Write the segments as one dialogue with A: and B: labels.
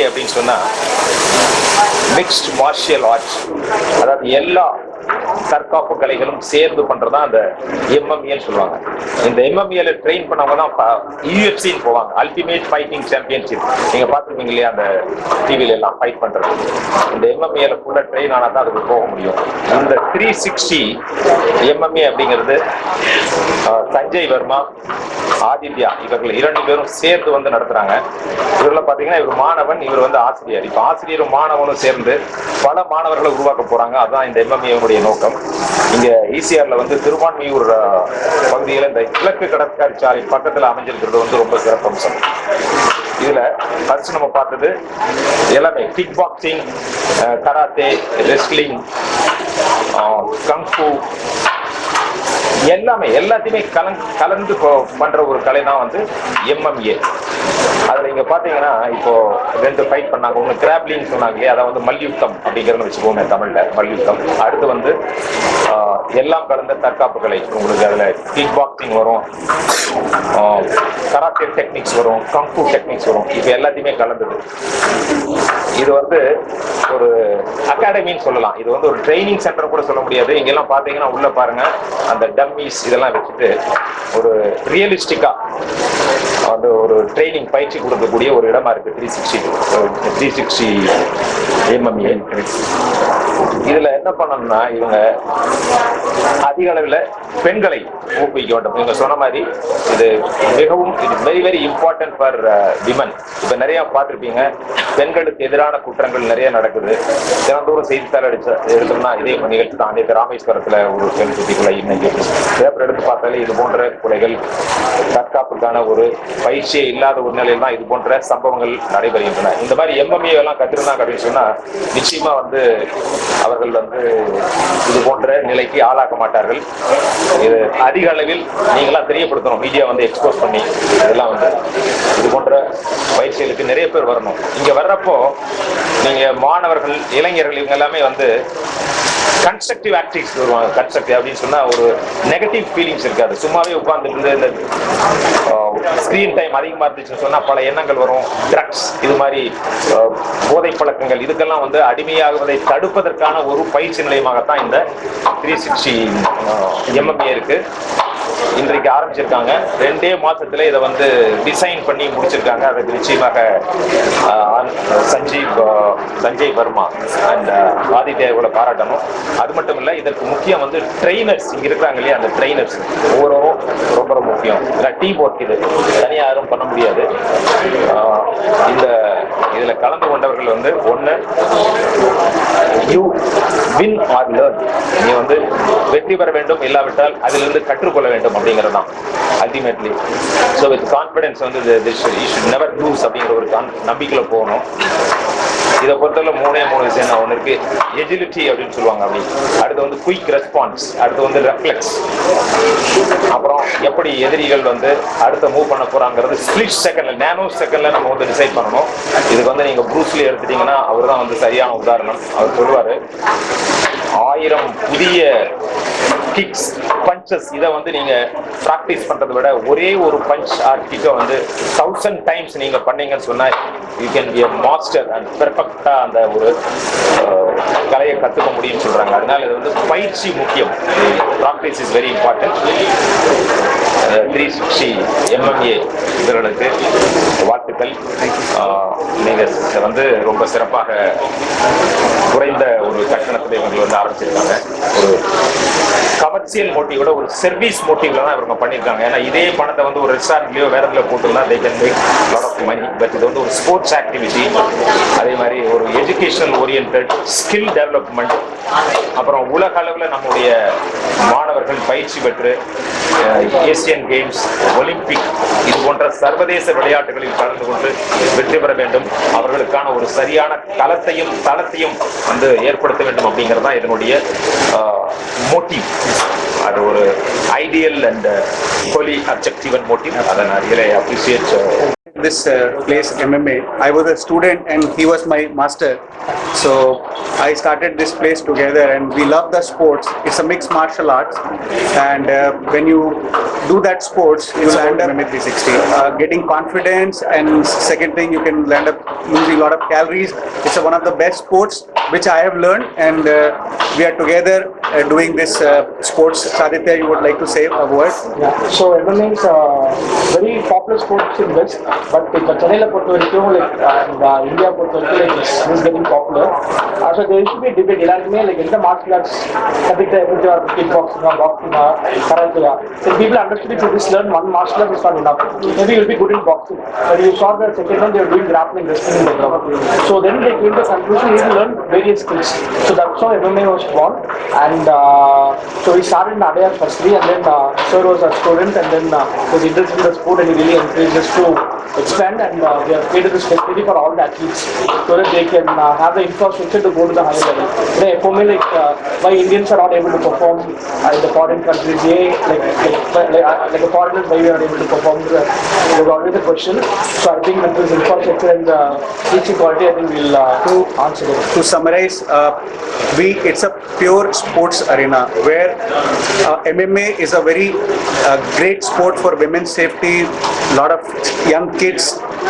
A: அப்படின்னு சொன்னா mixed martial arts, அதாவது எல்லா தற்காப்பு கலைகளும் சேர்ந்து பண்றதா அந்த எம்எம்ஏன்னு சொல்லுவாங்க. இந்த எம்எம்ஏல ட்ரெயின் பண்ணவங்க தான் யூஎஃப்சின்னு போவாங்க, அல்டிமேட் ஃபைட்டிங் சாம்பியன்ஷிப். நீங்க பாத்துருக்கீங்க இல்லையா அந்த டிவில எல்லாம் ஃபைட் பண்றது. இந்த எம்எம்ஏல ஃபுல்லா ட்ரெயின் ஆனா தான் அதுக்கு போக முடியும். இந்த 360 எம்எம்ஏ அப்படிங்கிறது சஞ்சய் வர்மா, ஆதித்யா இவர்கள் 2 பேரும் சேர்ந்து வந்து நடத்துறாங்க. இவர்ல பாத்தீங்கன்னா இவர் மாணவன், இவர் வந்து ஆசிரியர். இப்ப ஆசிரியரும் மாணவனும் சேர்ந்து பல மாணவர்களை உருவாக்க போறாங்க. அதுதான் இந்த எம்எம்ஏ நோக்கம். இங்க ஈசிஆர்ல வந்து திருவான்மியூர் பகுதியில் இந்த கிழக்கு கடற்கரை சாலை பக்கத்துல அமைஞ்சிருக்கிறது வந்து ரொம்ப சிறப்பம்சம். இதுல ஃபர்ஸ்ட் நம்ம பார்த்தது எல்லாமே கிக் பாக்ஸிங், கராத்தே, ரெஸ்லிங், கங்ஃபூ எல்லாத்தையுமே கலந்து பண்ற ஒரு கலை தான் வந்து எம்எம்ஏ. அதுல இங்க பாத்தீங்கன்னா இப்போ 2 ஃபைட் பண்ணாங்க. ஒண்ணு கிராப்லின்னு சொன்னாங்க, அதை வந்து மல்யுத்தம் அப்படிங்கறத வச்சுக்கோங்க தமிழ்ல, மல்யுத்தம். அடுத்து வந்து எல்லாம் கலந்த தற்காப்பு கலை. உங்களுக்கு அதுல கிக் பாக்ஸிங் வரும், கராத்தே டெக்னிக்ஸ் வரும், கங்ஃபூ டெக்னிக்ஸ் வரும். இப்போ எல்லாத்தையுமே கலந்தது. இது வந்து ஒரு அகாடமின்னு சொல்லலாம். இது வந்து ஒரு ட்ரைனிங் சென்டர் கூட சொல்ல முடியாது. இங்க எல்லாம் பாத்தீங்கன்னா உள்ள பாருங்க, அந்த டம்மிஸ் இதெல்லாம் வச்சுட்டு ஒரு ரியலிஸ்டிக்கா வந்து ஒரு ட்ரைனிங் பயிற்சி கொடுக்கக்கூடிய ஒரு இடமா இருக்கு 360 எம்எம்ஏ. இதுல என்ன பண்ணணும்னா இவங்க அதிக அளவில் பெண்களை ஊக்குவிக்க வேண்டும். நீங்க சொன்ன மாதிரி இது மிகவும் very very important for women. இப்ப நிறைய பார்த்திருப்பீங்க, பெண்களுக்கு எதிரான குற்றங்கள் நிறைய நடக்குது. தினந்தோறும் செய்தித்தாள் எடுத்தோம்னா இதே நிகழ்ச்சி தான். அன்றைக்கு ராமேஸ்வரத்துல ஒரு பெண் சுத்தி கொலை, இன்னைக்கு பேப்பர் எடுத்து பார்த்தாலே இது போன்ற கொலைகள், தற்காப்புக்கான ஒரு பயிற்சியே இல்லாத ஒரு நிலையில் தான் இது போன்ற சம்பவங்கள் நடைபெறுகின்றன. இந்த மாதிரி எம்எம்ஏ எல்லாம் கத்திருந்தாங்க அப்படின்னு சொன்னா நிச்சயமா வந்து அவர்கள் வந்து இது போன்ற நிலைக்கு ஆளாக்க மாட்டார்கள். இது அதிக அளவில் நீங்களாம் தெரியப்படுத்தணும், மீடியா வந்து எக்ஸ்போஸ் பண்ணி இதெல்லாம் வந்து இது போன்ற பயிற்சிகளுக்கு நிறைய பேர் வரணும். இங்க வர்றப்போ நீங்க மாணவர்கள், இளைஞர்கள் இவங்க எல்லாமே வந்து கன்ஸ்ட்ரக்டிவ் ஆக்டிவிட்டிஸ் வருவாங்க. கன்ஸ்ட்ரக்டிவ் அப்படின்னு சொன்னா ஒரு நெகட்டிவ் ஃபீலிங்ஸ் இருக்காது. சும்மாவே உட்கார்ந்துட்டு இந்த ஸ்கிரீன் டைம் அதிகமா இருந்துச்சுன்னு சொன்னா பல எண்ணங்கள் வரும். ட்ரக்ஸ், இது மாதிரி போதை பழக்கங்கள், இதுக்கெல்லாம் வந்து அடிமையாகுவதை தடுப்பதற்கான ஒரு பயிற்சி நிலையமாகத்தான் இந்த 360 எம்எம்ஏ இருக்கு. இன்றைக்கு ஆரம்பிச்சிருக்காங்க. 2 மாசத்துல இதை வந்து டிசைன் பண்ணி முடிச்சிருக்காங்க. அதுக்கு நிச்சயமாக சஞ்சய் வர்மா அண்ட் ஆதித்யாவோட பாராட்டணும். அது மட்டும் இல்ல, இதற்கு முக்கியம் வந்து ட்ரெயினர்ஸ் இங்க இருக்கிறாங்க இல்லையா, அந்த ட்ரெயினர்ஸ் ஒவ்வொருவரும் ரொம்ப ரொம்ப முக்கியம். டீம் ஒர்க், இது தனியா யாரும் பண்ண முடியாது. இதுல கலந்து கொண்டவர்கள் வந்து ஒண்ணு யூ வின் ஆர் லேர்ன், நீ வந்து வெற்றி பெற வேண்டும், இல்லாவிட்டால் அதிலிருந்து கற்றுக்கொள்ள வேண்டும் அப்படிங்கறதுதான் அல்டிமேட்லி. ஸோ வித் கான்ஃபிடன்ஸ் வந்து யூ ஷுட் நெவர் லூஸ் அப்படிங்கிற ஒரு நம்பிக்கையில போகணும். இதை பொறுத்தவரை 3 விஷயம் தான். ஒன்று இருக்கு எஜிலிட்டி அப்படின்னு சொல்லுவாங்க, அப்படி. அடுத்து வந்து குயிக் ரெஸ்பான்ஸ், அடுத்து வந்து ரெஃப்ளெக்ஸ், அப்புறம் எப்படி எதிரிகள் வந்து அடுத்த மூவ் பண்ண போறாங்கிறது ஸ்பிளிட் செகண்ட்ல, நேனோ செகண்ட்ல நம்ம வந்து டிசைட் பண்ணணும். இதுக்கு வந்து நீங்க ப்ரூஸ்லி எடுத்துட்டீங்கன்னா அவர் தான் வந்து சரியான உதாரணம். அவர் சொல்லுவாரு, 1000 புதிய கிக்ஸ், பஞ்சஸ், இதை வந்து நீங்க பிராக்டிஸ் பண்றதை விட ஒரே ஒரு பஞ்ச் ஆர் கிக்கை வந்து 1000 டைம்ஸ் நீங்க பண்ணீங்கன்னு சொன்னா you can be a master and பெர்ஃபெக்ட்டா அந்த ஒரு கலையை கத்துக்க முடியும்னு சொல்றாங்க. அதனால இது வந்து பயிற்சி முக்கியம். Practice is very important. 360 MMA இவர்களுக்கு வாழ்த்துக்கள். நீங்க வந்து ரொம்ப சிறப்பாக குறைந்த ஒரு கட்டணத்தில் இவங்க வந்து ஆரம்பிச்சிருக்காங்க. ஒரு கமர்ஷியல் மோட்டிவோட ஒரு சர்வீஸ் மோட்டிவ்ல தான் இவங்க பண்ணியிருக்காங்க. ஏன்னா இதே பணத்தை வந்து ஒரு ரெஸ்டாரண்ட்லயோ வேற இடத்துல போட்டுனா they can make lot of money. But இது வந்து ஒரு ஸ்போர்ட்ஸ் ஆக்டிவிட்டி, அதே மாதிரி ஒரு எஜுகேஷனல் ஓரியன்டட் ஸ்கில் டெவலப்மெண்ட், அப்புறம் உலக அளவில் நம்முடைய மாணவர்கள் பயிற்சி பெற்று ஏசியன் கேம்ஸ், ஒலிம்பிக், இது போன்ற சர்வதேச விளையாட்டுகளில் கலந்து கொண்டு வெற்றி பெற வேண்டும். அவர்களுக்கான ஒரு சரியான களத்தையும் தளத்தையும் வந்து ஏற்படுத்த வேண்டும் அப்படிங்கிறதா இதனுடைய மோட்டிவ். அது ஒரு ideal and holy objective and motive. அதை நான் really appreciate
B: this place MMA. I was a student and he was my master. So I started this place together, and we love the sports. It's a mixed martial arts, and when you do that sports, you land up MMA 360, getting confidence, and second thing, you can land up losing a lot of calories. It's one of the best sports which I have learned, and we are together doing this sports. Saditya, you would like to say a word?
C: Yeah. So MMA is a very popular sport in West, but in Chennai பொறுத்த வரைக்கும் India பொறுத்த வரைக்கும் it's getting popular. So there should be a debate. எல்லாருமே எந்த martial arts கத்துக்கிட்ட எப்படி kick boxing, boxing, karate. So people understood if you just learn one martial art is not enough. Maybe you'll be good in boxing. But you saw that second one they were doing grappling, wrestling in the ground. So then they came to the conclusion we need to learn various skills. So that's how MMA was born. And so we started in Adyar firstly, and then sir was a student, and then was interested in the sport, and he really encouraged us to expand, and we have created this facility for all the athletes so that they can have the infrastructure to go to the higher level. For me, why Indians are not able to perform in the foreign countries, like a foreigner, why we are able to perform, there's always a question. So I think that this infrastructure and teaching quality, I think we'll answer it.
B: To summarize, it's a pure sports arena where MMA is a very great sport for women's safety. A lot of young kids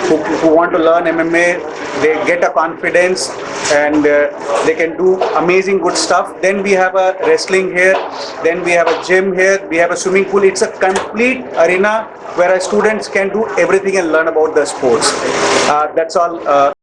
B: who want to learn MMA, they get a confidence, and they can do amazing good stuff. Then we have a wrestling here, then we have a gym here, we have a swimming pool. It's a complete arena where our students can do everything and learn about the sports. That's all.